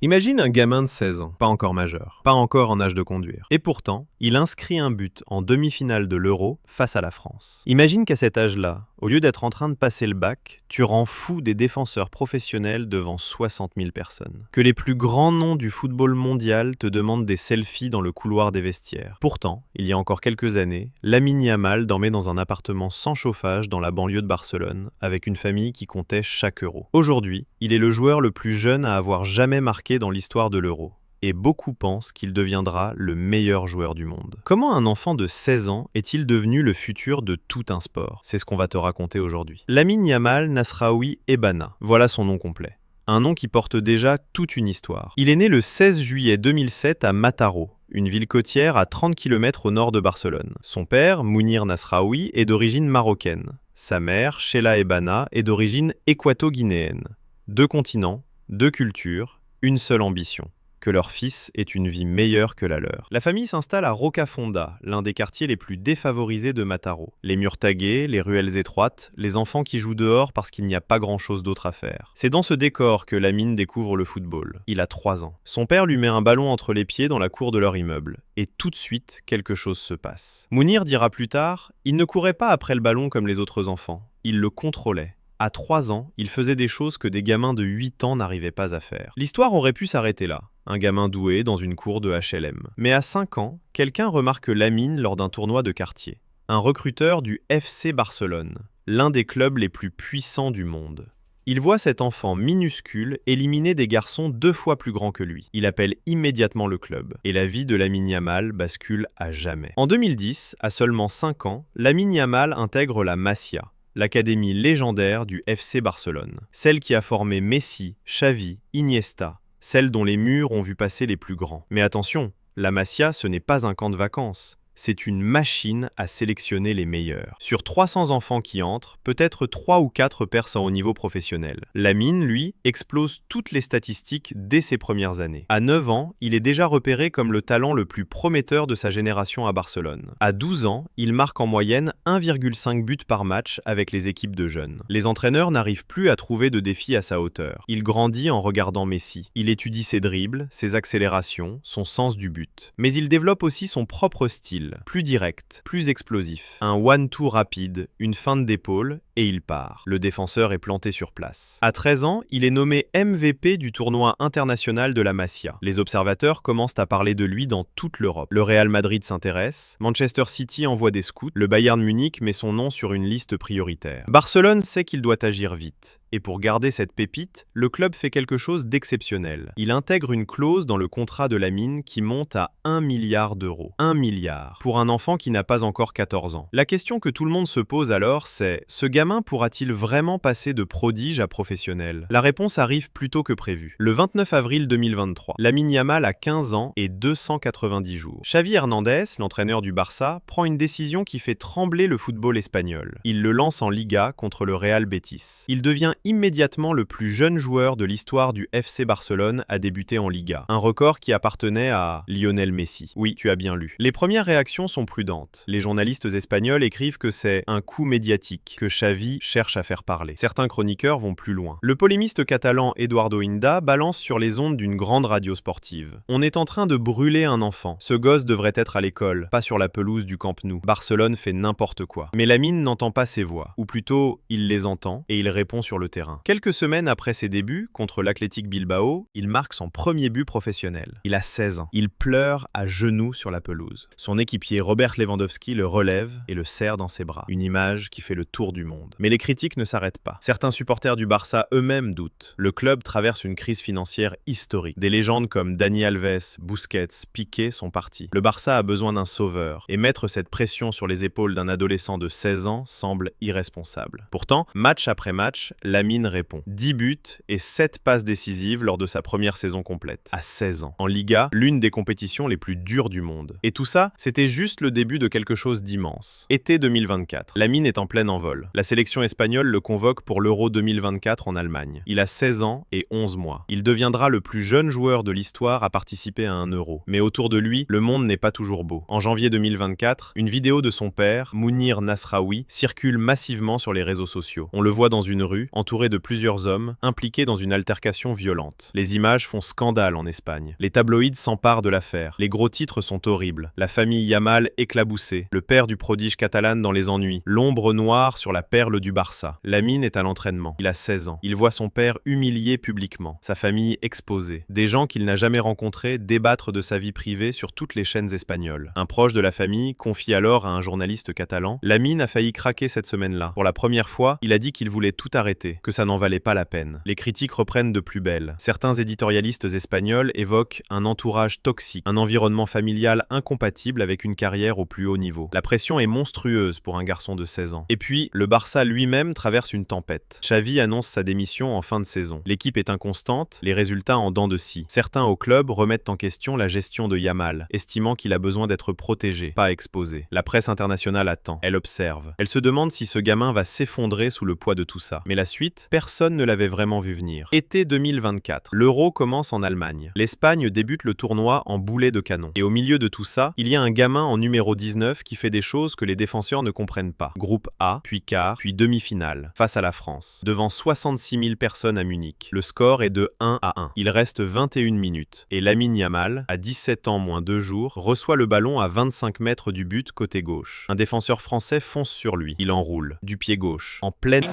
Imagine un gamin de 16 ans, pas encore majeur, pas encore en âge de conduire. Et pourtant, il inscrit un but en demi-finale de l'Euro face à la France. Imagine qu'à cet âge-là, au lieu d'être en train de passer le bac, tu rends fou des défenseurs professionnels devant 60 000 personnes. Que les plus grands noms du football mondial te demandent des selfies dans le couloir des vestiaires. Pourtant, il y a encore quelques années, Lamine Yamal dormait dans un appartement sans chauffage dans la banlieue de Barcelone, avec une famille qui comptait chaque euro. Aujourd'hui, il est le joueur le plus jeune à avoir jamais marqué dans l'histoire de l'Euro. Et beaucoup pensent qu'il deviendra le meilleur joueur du monde. Comment un enfant de 16 ans est-il devenu le futur de tout un sport? C'est ce qu'on va te raconter aujourd'hui. Lamine Yamal Nasraoui Ebana, voilà son nom complet. Un nom qui porte déjà toute une histoire. Il est né le 16 juillet 2007 à Mataró, une ville côtière à 30 km au nord de Barcelone. Son père, Mounir Nasraoui, est d'origine marocaine. Sa mère, Sheila Ebana, est d'origine équato-guinéenne. 2 continents, 2 cultures, une seule ambition, que leur fils ait une vie meilleure que la leur. La famille s'installe à Rocafonda, l'un des quartiers les plus défavorisés de Mataró. Les murs tagués, les ruelles étroites, les enfants qui jouent dehors parce qu'il n'y a pas grand-chose d'autre à faire. C'est dans ce décor que Lamine découvre le football. Il a 3 ans. Son père lui met un ballon entre les pieds dans la cour de leur immeuble. Et tout de suite, quelque chose se passe. Mounir dira plus tard, il ne courait pas après le ballon comme les autres enfants. Il le contrôlait. À 3 ans, il faisait des choses que des gamins de 8 ans n'arrivaient pas à faire. L'histoire aurait pu s'arrêter là, un gamin doué dans une cour de HLM. Mais à 5 ans, quelqu'un remarque Lamine lors d'un tournoi de quartier. Un recruteur du FC Barcelone, l'un des clubs les plus puissants du monde. Il voit cet enfant minuscule éliminer des garçons 2 fois plus grands que lui. Il appelle immédiatement le club, et la vie de Lamine Yamal bascule à jamais. En 2010, à seulement 5 ans, Lamine Yamal intègre la Masia, l'académie légendaire du FC Barcelone. Celle qui a formé Messi, Xavi, Iniesta, celle dont les murs ont vu passer les plus grands. Mais attention, la Masia, ce n'est pas un camp de vacances. C'est une machine à sélectionner les meilleurs. Sur 300 enfants qui entrent, peut-être 3 ou 4 percent au niveau professionnel. Lamine, lui, explose toutes les statistiques dès ses premières années. À 9 ans, il est déjà repéré comme le talent le plus prometteur de sa génération à Barcelone. À 12 ans, il marque en moyenne 1,5 buts par match avec les équipes de jeunes. Les entraîneurs n'arrivent plus à trouver de défis à sa hauteur. Il grandit en regardant Messi. Il étudie ses dribbles, ses accélérations, son sens du but. Mais il développe aussi son propre style. Plus direct, plus explosif. Un one-two rapide, une feinte d'épaule, et il part. Le défenseur est planté sur place. À 13 ans, il est nommé MVP du tournoi international de la Masia. Les observateurs commencent à parler de lui dans toute l'Europe. Le Real Madrid s'intéresse, Manchester City envoie des scouts, le Bayern Munich met son nom sur une liste prioritaire. Barcelone sait qu'il doit agir vite. Et pour garder cette pépite, le club fait quelque chose d'exceptionnel. Il intègre une clause dans le contrat de Lamine qui monte à 1 milliard d'euros. 1 milliard. Pour un enfant qui n'a pas encore 14 ans. La question que tout le monde se pose alors, c'est: ce gamin pourra-t-il vraiment passer de prodige à professionnel? La réponse arrive plus tôt que prévu. Le 29 avril 2023, Lamine Yamal a 15 ans et 290 jours. Xavi Hernandez, l'entraîneur du Barça, prend une décision qui fait trembler le football espagnol. Il le lance en Liga contre le Real Betis. Il devient immédiatement le plus jeune joueur de l'histoire du FC Barcelone à débuter en Liga. Un record qui appartenait à Lionel Messi. Oui, tu as bien lu. Les premières réactions sont prudentes. Les journalistes espagnols écrivent que c'est un coup médiatique, que Xavi cherche à faire parler. Certains chroniqueurs vont plus loin. Le polémiste catalan Eduardo Inda balance sur les ondes d'une grande radio sportive. On est en train de brûler un enfant. Ce gosse devrait être à l'école, pas sur la pelouse du Camp Nou. Barcelone fait n'importe quoi. Mais Lamine n'entend pas ces voix. Ou plutôt, il les entend et il répond sur le terrain. Quelques semaines après ses débuts, contre l'Athletic Bilbao, il marque son premier but professionnel. Il a 16 ans. Il pleure à genoux sur la pelouse. Son équipier Robert Lewandowski le relève et le serre dans ses bras. Une image qui fait le tour du monde. Mais les critiques ne s'arrêtent pas. Certains supporters du Barça eux-mêmes doutent. Le club traverse une crise financière historique. Des légendes comme Dani Alves, Busquets, Piqué sont partis. Le Barça a besoin d'un sauveur. Et mettre cette pression sur les épaules d'un adolescent de 16 ans semble irresponsable. Pourtant, match après match, Lamine répond. 10 buts et 7 passes décisives lors de sa première saison complète. À 16 ans. En Liga, l'une des compétitions les plus dures du monde. Et tout ça, c'était C'était juste le début de quelque chose d'immense. Été 2024. Lamine est en plein envol. La sélection espagnole le convoque pour l'Euro 2024 en Allemagne. Il a 16 ans et 11 mois. Il deviendra le plus jeune joueur de l'histoire à participer à un Euro. Mais autour de lui, le monde n'est pas toujours beau. En janvier 2024, une vidéo de son père, Mounir Nasraoui, circule massivement sur les réseaux sociaux. On le voit dans une rue, entouré de plusieurs hommes, impliqués dans une altercation violente. Les images font scandale en Espagne. Les tabloïds s'emparent de l'affaire. Les gros titres sont horribles. La famille Yamal éclaboussée. Le père du prodige catalan dans les ennuis. L'ombre noire sur la perle du Barça. Lamine est à l'entraînement. Il a 16 ans. Il voit son père humilié publiquement. Sa famille exposée. Des gens qu'il n'a jamais rencontrés débattre de sa vie privée sur toutes les chaînes espagnoles. Un proche de la famille confie alors à un journaliste catalan: Lamine a failli craquer cette semaine-là. Pour la première fois, il a dit qu'il voulait tout arrêter, que ça n'en valait pas la peine. Les critiques reprennent de plus belle. Certains éditorialistes espagnols évoquent un entourage toxique, un environnement familial incompatible avec une carrière au plus haut niveau. La pression est monstrueuse pour un garçon de 16 ans. Et puis, le Barça lui-même traverse une tempête. Xavi annonce sa démission en fin de saison. L'équipe est inconstante, les résultats en dents de scie. Certains au club remettent en question la gestion de Yamal, estimant qu'il a besoin d'être protégé, pas exposé. La presse internationale attend. Elle observe. Elle se demande si ce gamin va s'effondrer sous le poids de tout ça. Mais la suite, personne ne l'avait vraiment vu venir. Été 2024. L'Euro commence en Allemagne. L'Espagne débute le tournoi en boulet de canon. Et au milieu de tout ça, il y a un gamin en numéro 19 qui fait des choses que les défenseurs ne comprennent pas. Groupe A, puis quart, puis demi-finale, face à la France, devant 66 000 personnes à Munich. Le score est de 1-1. Il reste 21 minutes. Et Lamine Yamal, à 17 ans moins 2 jours, reçoit le ballon à 25 mètres du but côté gauche. Un défenseur français fonce sur lui. Il enroule, du pied gauche, en pleine...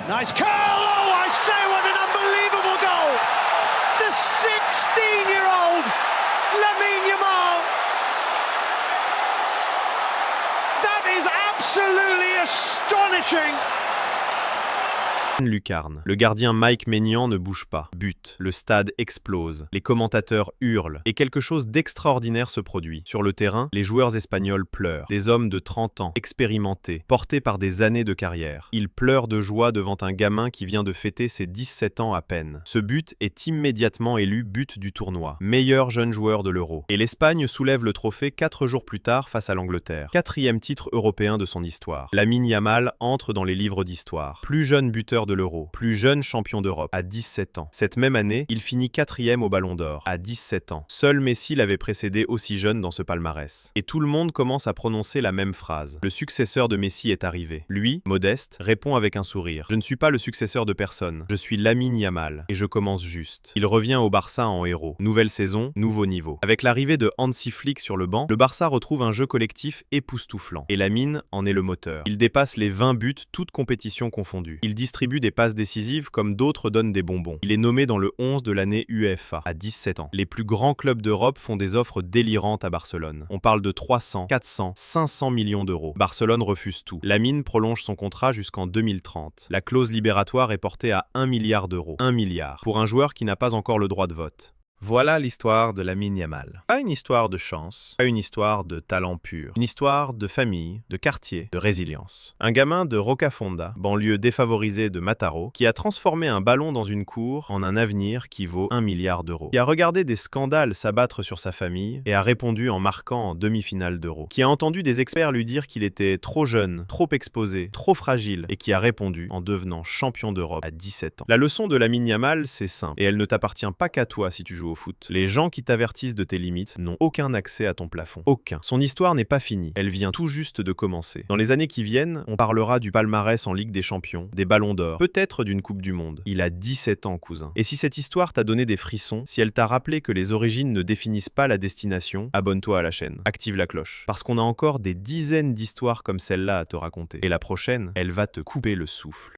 Nice curl! Oh, I say, what an unbelievable goal! The 16-year-old Lamine Yamal. That is absolutely astonishing. Lucarne. Le gardien Mike Maignan ne bouge pas. But. Le stade explose. Les commentateurs hurlent. Et quelque chose d'extraordinaire se produit. Sur le terrain, les joueurs espagnols pleurent. Des hommes de 30 ans, expérimentés, portés par des années de carrière. Ils pleurent de joie devant un gamin qui vient de fêter ses 17 ans à peine. Ce but est immédiatement élu but du tournoi. Meilleur jeune joueur de l'Euro. Et l'Espagne soulève le trophée 4 jours plus tard face à l'Angleterre. 4e titre européen de son histoire. Lamine Yamal entre dans les livres d'histoire. Plus jeune buteur de l'Euro, plus jeune champion d'Europe, à 17 ans. Cette même année, il finit 4e au Ballon d'Or, à 17 ans. Seul Messi l'avait précédé aussi jeune dans ce palmarès. Et tout le monde commence à prononcer la même phrase. Le successeur de Messi est arrivé. Lui, modeste, répond avec un sourire: Je ne suis pas le successeur de personne. Je suis Lamine Yamal, et je commence juste. Il revient au Barça en héros. Nouvelle saison, nouveau niveau. Avec l'arrivée de Hansi Flick sur le banc, le Barça retrouve un jeu collectif époustouflant. Et Lamine en est le moteur. Il dépasse les 20 buts, toutes compétitions confondues. Il distribue des passes décisives comme d'autres donnent des bonbons. Il est nommé dans le 11 de l'année UEFA, à 17 ans. Les plus grands clubs d'Europe font des offres délirantes à Barcelone. On parle de 300, 400, 500 millions d'euros. Barcelone refuse tout. Lamine prolonge son contrat jusqu'en 2030. La clause libératoire est portée à 1 milliard d'euros. 1 milliard. Pour un joueur qui n'a pas encore le droit de vote. Voilà l'histoire de Lamine Yamal. Pas une histoire de chance, pas une histoire de talent pur, une histoire de famille, de quartier, de résilience. Un gamin de Rocafonda, banlieue défavorisée de Mataró, qui a transformé un ballon dans une cour en un avenir qui vaut 1 milliard d'euros. Qui a regardé des scandales s'abattre sur sa famille et a répondu en marquant en demi-finale d'Euro. Qui a entendu des experts lui dire qu'il était trop jeune, trop exposé, trop fragile et qui a répondu en devenant champion d'Europe à 17 ans. La leçon de Lamine Yamal, c'est simple et elle ne t'appartient pas qu'à toi si tu joues au foot. Les gens qui t'avertissent de tes limites n'ont aucun accès à ton plafond. Aucun. Son histoire n'est pas finie. Elle vient tout juste de commencer. Dans les années qui viennent, on parlera du palmarès en Ligue des Champions, des Ballons d'Or, peut-être d'une Coupe du Monde. Il a 17 ans, cousin. Et si cette histoire t'a donné des frissons, si elle t'a rappelé que les origines ne définissent pas la destination, abonne-toi à la chaîne. Active la cloche. Parce qu'on a encore des dizaines d'histoires comme celle-là à te raconter. Et la prochaine, elle va te couper le souffle.